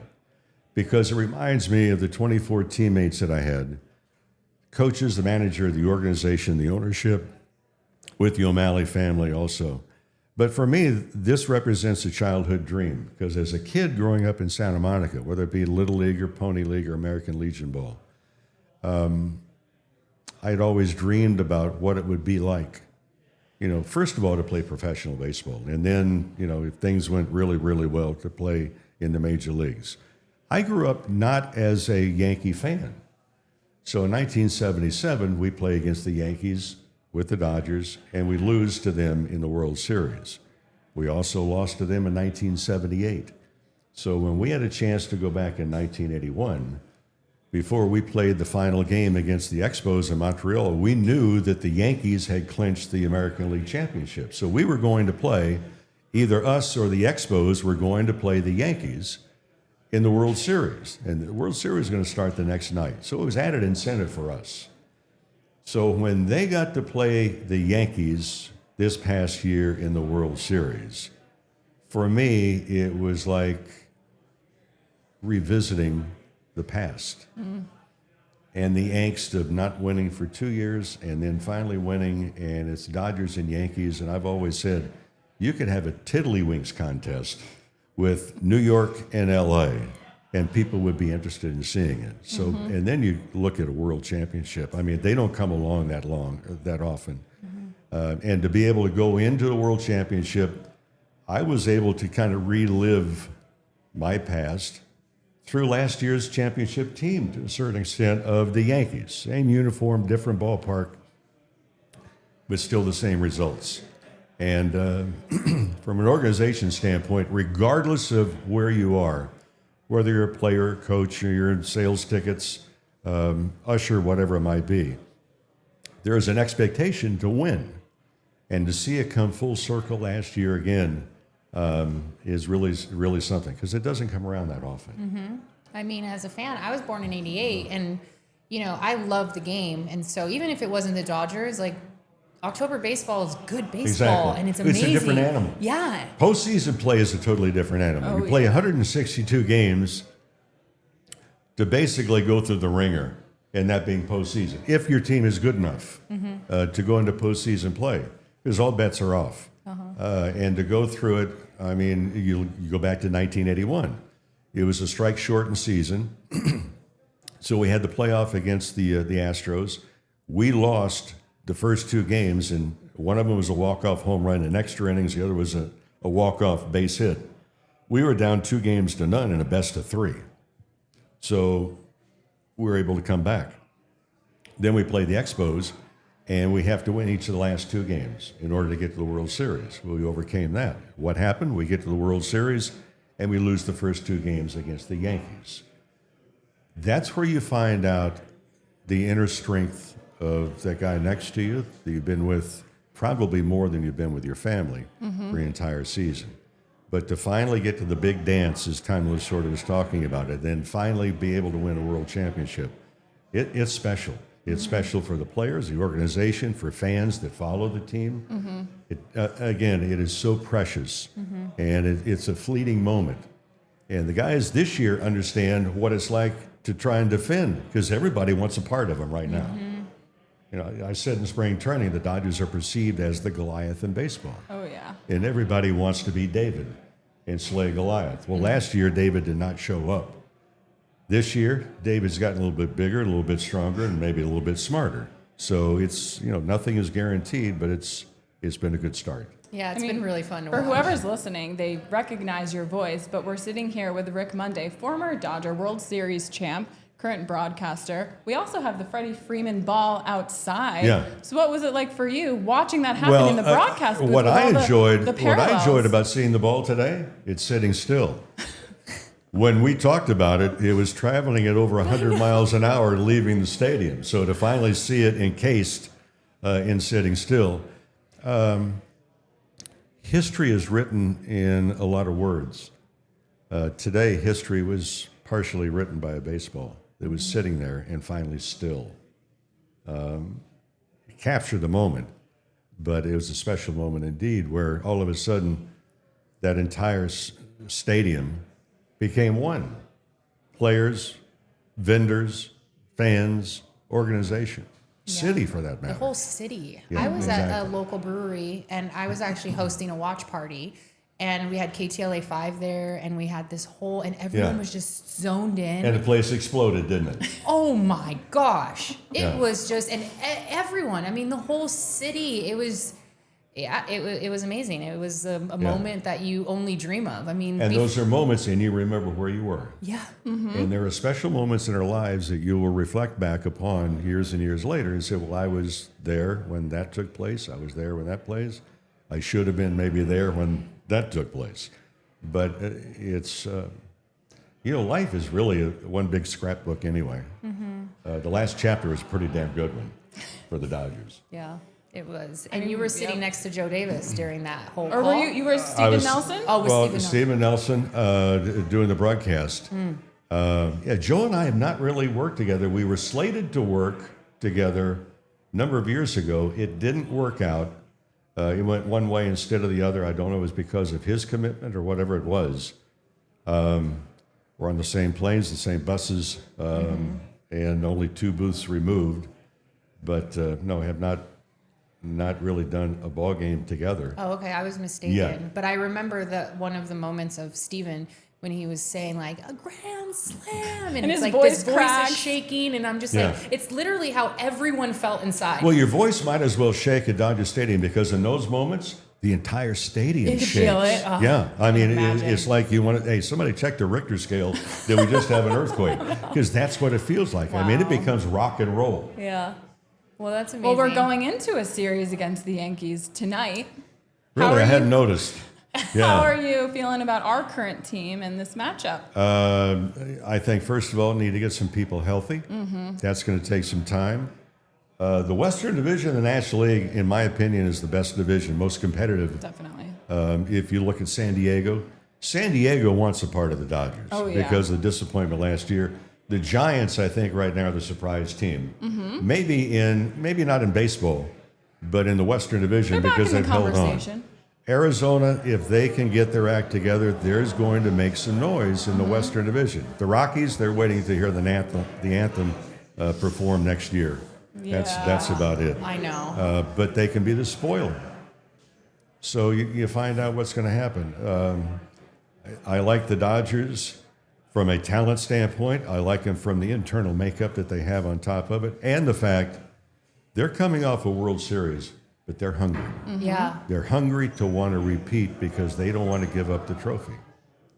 Speaker 5: because it reminds me of the 24 teammates that I had, coaches, the manager, the organization, the ownership, with the O'Malley family also. But for me, this represents a childhood dream, because as a kid growing up in Santa Monica, whether it be Little League or Pony League or American Legion Ball, I'd always dreamed about what it would be like, first of all, to play professional baseball. And then, if things went really, really well, to play in the major leagues. I grew up not as a Yankee fan. So in 1977, we play against the Yankees with the Dodgers, and we lose to them in the World Series. We also lost to them in 1978. So when we had a chance to go back in 1981, before we played the final game against the Expos in Montreal, we knew that the Yankees had clinched the American League Championship. So we were going to play, either us or the Expos were going to play the Yankees in the World Series. And the World Series is going to start the next night. So it was added incentive for us. So when they got to play the Yankees this past year in the World Series, for me, it was like revisiting the past. And the angst of not winning for 2 years and then finally winning, and it's Dodgers and Yankees. And I've always said, you could have a tiddlywinks contest with New York and LA, and people would be interested in seeing it. So, and then you look at a world championship. I mean, they don't come along that often. And to be able to go into the world championship, I was able to kind of relive my past through last year's championship team to a certain extent of the Yankees. Same uniform, different ballpark, but still the same results. And from an organization standpoint, regardless of where you are, whether you're a player, coach, or you're in sales tickets, usher, whatever it might be, there is an expectation to win. And to see it come full circle last year again is really, really something, because it doesn't come around that often.
Speaker 2: Mm-hmm. I mean, as a fan, I was born in '88, and I love the game, and so even if it wasn't the Dodgers, like October baseball is good baseball,
Speaker 5: Exactly.
Speaker 2: and it's amazing.
Speaker 5: It's a different animal.
Speaker 2: Yeah.
Speaker 5: Postseason play is a totally different animal.
Speaker 1: Oh,
Speaker 5: You play
Speaker 1: yeah.
Speaker 5: 162 games to basically go through the ringer, and that being postseason, if your team is good enough to go into postseason play, because all bets are off. And to go through it, I mean, you go back to 1981. It was a strike-shortened season, so we had the playoff against the Astros. We lost the first two games, and one of them was a walk-off home run in extra innings. The other was a walk-off base hit. We were down 2-0 in a best-of-3. So we were able to come back. Then we played the Expos, and we have to win each of the last two games in order to get to the World Series. Well, we overcame that. What happened? We get to the World Series, and we lose the first two games against the Yankees. That's where you find out the inner strength of that guy next to you that you've been with probably more than you've been with your family for the entire season. But to finally get to the big dance, as Time was sort of was talking about it, then finally be able to win a world championship, it's special. It's special for the players, the organization, for fans that follow the team. Again, it is so precious, and it's a fleeting moment. And the guys this year understand what it's like to try and defend, because everybody wants a part of them right now. I said in spring training, the Dodgers are perceived as the Goliath in baseball.
Speaker 1: Oh, yeah.
Speaker 5: And everybody wants to be David and slay Goliath. Well, last year, David did not show up. This year, David's gotten a little bit bigger, a little bit stronger, and maybe a little bit smarter. So it's, nothing is guaranteed, but it's been a good start.
Speaker 2: Yeah, it's been really fun to
Speaker 1: For
Speaker 2: watch.
Speaker 1: whoever's listening, they recognize your voice, but we're sitting here with Rick Monday, former Dodger World Series champ, current broadcaster. We also have the Freddie Freeman ball outside.
Speaker 5: Yeah.
Speaker 1: So what was it like for you watching that happen in the broadcast booth?
Speaker 5: What
Speaker 1: with
Speaker 5: I
Speaker 1: all
Speaker 5: enjoyed,
Speaker 1: the
Speaker 5: what I
Speaker 1: parallels?
Speaker 5: enjoyed about seeing the ball today, it's sitting still. When we talked about it, it was traveling at over 100 miles an hour leaving the stadium. So to finally see it encased in sitting still, history is written in a lot of words. Today, history was partially written by a baseball that was sitting there and finally still. It captured the moment, but it was a special moment indeed, where all of a sudden that entire stadium became one. Players, vendors, fans, organization, city for that matter.
Speaker 2: The whole city.
Speaker 5: Yeah,
Speaker 2: I was at a
Speaker 5: exactly.
Speaker 2: local brewery, and I was actually hosting a watch party, and we had KTLA 5 there, and we had this whole, and everyone
Speaker 5: Yeah.
Speaker 2: was just zoned in.
Speaker 5: And the place exploded, didn't it?
Speaker 2: Oh my gosh. It
Speaker 5: Yeah.
Speaker 2: was just, and everyone, I mean, the whole city, it was amazing. It was a moment that you only dream of. I mean,
Speaker 5: And those are moments, and you remember where you were.
Speaker 2: yeah.
Speaker 5: And there are special moments in our lives that you will reflect back upon years and years later and say, well, I was there when that took place. I was there when that plays. I should have been maybe there when that took place. But it's, life is really one big scrapbook anyway. The last chapter is a pretty damn good one for the Dodgers.
Speaker 2: Yeah, it was. And you were sitting next to Joe Davis during that whole
Speaker 1: Or
Speaker 2: call.
Speaker 1: were you were Stephen
Speaker 5: was-
Speaker 1: Nelson?
Speaker 2: Oh, with
Speaker 5: Well,
Speaker 2: Stephen Nelson.
Speaker 5: Stephen Nelson doing the broadcast. Joe and I have not really worked together. We were slated to work together a number of years ago. It didn't work out. It went one way instead of the other. I don't know if it was because of his commitment or whatever it was. We're on the same planes, the same buses, and only 2 booths removed. But no, have not really done a ball game together.
Speaker 2: Oh, okay. I was mistaken.
Speaker 5: Yeah.
Speaker 2: But I remember that one of the moments of Steven when he was saying like a grand slam, and it's
Speaker 1: his
Speaker 2: like
Speaker 1: voice
Speaker 2: this voice
Speaker 1: cracked.
Speaker 2: is shaking, and I'm just
Speaker 5: Yeah.
Speaker 2: like, it's literally how everyone felt inside.
Speaker 5: Well, your voice might as well shake at Dodger Stadium, because in those moments, the entire stadium
Speaker 2: You could
Speaker 5: shakes.
Speaker 2: feel it. Oh,
Speaker 5: Yeah, I mean,
Speaker 2: imagine.
Speaker 5: it's like you want to, hey, somebody check the Richter scale. Did we just have an earthquake? Because that's what it feels like. I mean, it
Speaker 2: Wow.
Speaker 5: becomes rock and roll.
Speaker 2: Yeah. Well, that's amazing.
Speaker 1: Well, we're going into a series against the Yankees tonight. How
Speaker 5: Really,
Speaker 1: are
Speaker 5: I hadn't
Speaker 1: you-
Speaker 5: noticed. Yeah.
Speaker 1: How are you feeling about our current team and this matchup?
Speaker 5: I think, first of all, need to get some people healthy. That's going to take some time. The Western Division of the National League, in my opinion, is the best division, most competitive.
Speaker 1: Definitely.
Speaker 5: If you look at San Diego wants a part of the Dodgers
Speaker 1: Oh, yeah.
Speaker 5: because of the disappointment last year. The Giants, I think, right now are the surprise team. Maybe not in baseball, but in the Western Division
Speaker 1: They're back
Speaker 5: because
Speaker 1: in the
Speaker 5: they've held on.
Speaker 1: conversation.
Speaker 5: Arizona, if they can get their act together, there's going to make some noise in the Western Division. The Rockies, they're waiting to hear the anthem perform next year. That's about it.
Speaker 2: I know.
Speaker 5: But they can be the spoiler. So you find out what's going to happen. I like the Dodgers from a talent standpoint. I like them from the internal makeup that they have on top of it, and the fact they're coming off a World Series, but they're hungry.
Speaker 2: Yeah.
Speaker 5: They're hungry to want to repeat because they don't want to give up the trophy.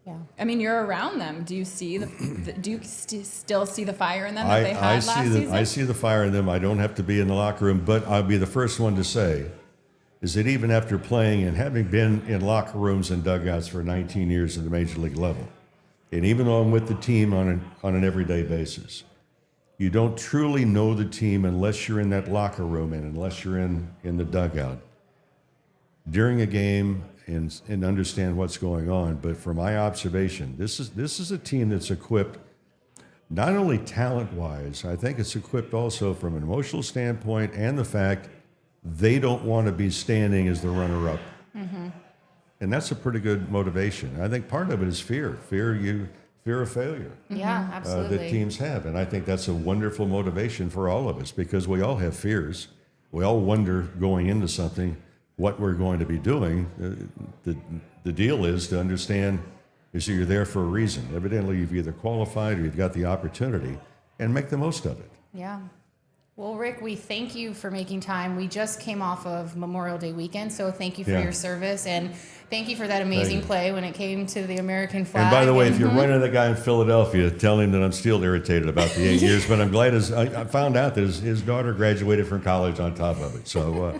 Speaker 2: Yeah.
Speaker 1: I mean, you're around them. Do you see do you still see the fire in them that they
Speaker 5: I
Speaker 1: had last season?
Speaker 5: I see the fire in them. I don't have to be in the locker room, but I'll be the first one to say is that even after playing and having been in locker rooms and dugouts for 19 years at the major league level, and even though I'm with the team on an everyday basis, you don't truly know the team unless you're in that locker room and unless you're in the dugout during a game and understand what's going on. But from my observation, this is a team that's equipped not only talent-wise, I think it's equipped also from an emotional standpoint and the fact they don't want to be standing as the runner-up. And that's a pretty good motivation. I think part of it is fear of failure.
Speaker 2: Yeah, absolutely.
Speaker 5: That teams have. And I think that's a wonderful motivation for all of us because we all have fears. We all wonder going into something what we're going to be doing. The deal is to understand is that you're there for a reason. Evidently, you've either qualified or you've got the opportunity and make the most of it.
Speaker 2: Yeah. Well, Rick, we thank you for making time. We just came off of Memorial Day weekend, so thank you for
Speaker 5: Yeah.
Speaker 2: your service and thank you for that amazing
Speaker 5: you.
Speaker 2: play when it came to the American flag.
Speaker 5: And by the way, if you're running the guy in Philadelphia, tell him that I'm still irritated about the 8 years, but I'm glad I found out that his daughter graduated from college on top of it. So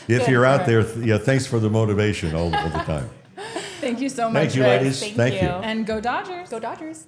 Speaker 5: if you're out there, thanks for the motivation all the time.
Speaker 1: Thank you so much,
Speaker 5: Thank you,
Speaker 1: Rick.
Speaker 5: ladies.
Speaker 2: Thank
Speaker 5: Thank
Speaker 2: you.
Speaker 5: you.
Speaker 1: And go Dodgers.
Speaker 2: Go Dodgers.